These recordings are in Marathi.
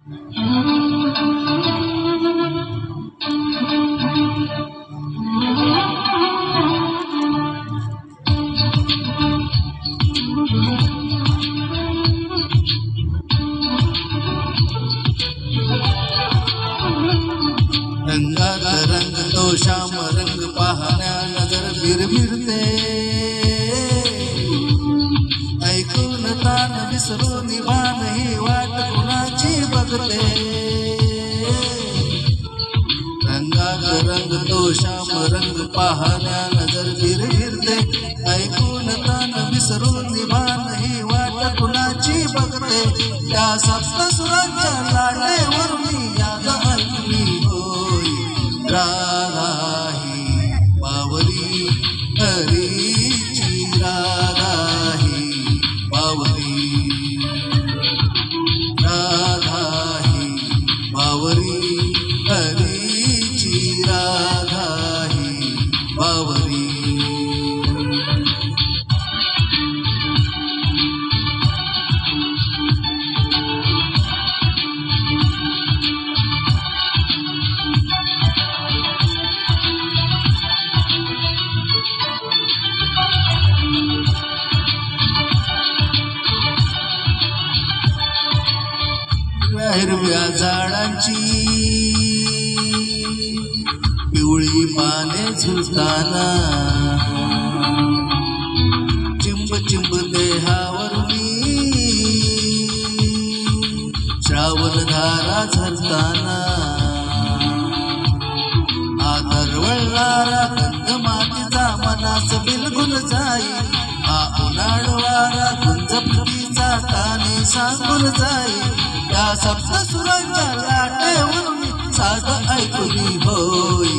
रंगात रंग तो श्याम रंग पाहण्या नजर भिरभिरते, ऐकून तान विसरून भान ही वाट कुणाची बघते. रंगात रंग तो श्याम रंग पाहण्या नजर भिरभिरते, ऐकून तान विसरून भान ही वाट कुणाची बघते. त्या सप्तसुरांच्या लाटेवर मी याद ऐकली होय, राधा ही बावरी हरीची, राधा ही बावरी, राधा ही बावरी हरीची, राधा ही बावरी. हिरव्या झाडांची पिवळी पाने झुलताना, चिंब चिंब देहावर मी श्रावण धारा झरताना. आदरवळणारा गंध मातीचा मनास बिलगुल जाई, हा उन्हाळवारा गुंज फुटीचा ताने सांगून जाई. त्या सप्तसुरांच्या लाटेवर मी साध ऐकली होय,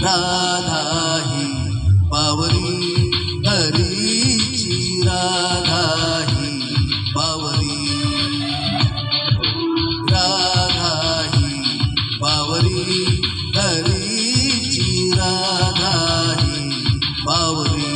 राधा ही बावरी हरीची, राधा ही बावरी, राधा ही बावरी हरीची, राधा ही बावरी.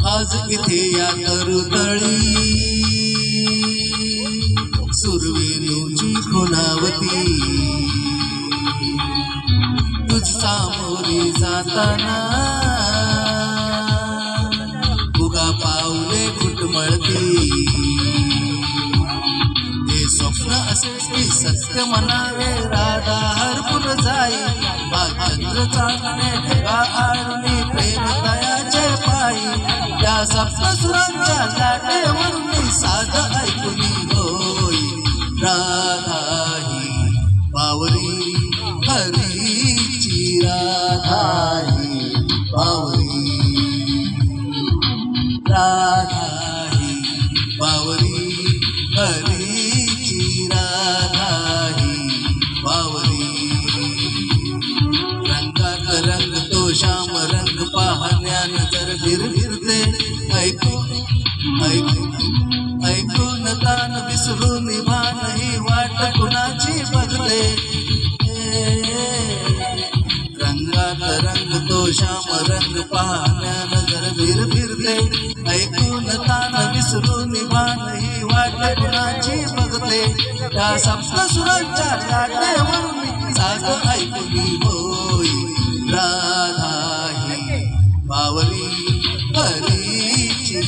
आज इथे या तरुतळी सुरवेणूची खुणावती, तुझ सामोरी जाताना उगा पाऊले घुटमळती. हे स्वप्न असे की सत्य म्हणावे, राधा हरपून जाई. हा चंद्र चांदणे ढगा आडणी प्रेम दयाचे पायी. त्या सप्तसुरांच्या लाटेवर मी साध ऐकली होय, राधा ही बावरी हरीची, राधा ही बावरी, राधा ही बावरी हरीची, राधा ही बावरी. रंगात रंग तो श्याम रंग पाहण्या नजर भिरभिरते, ऐकून तान विसरून भान ही वाट कुणाची बघते. रंगात रंग तो श्याम रंग पाहण्या नजर भिरभिरते, ऐकून तान विसरून भान ही वाट कुणाची बघते. त्या सप्तसुरांच्या लाटेवर मी साध ऐकली होय, राधा ही बावरी हरीची,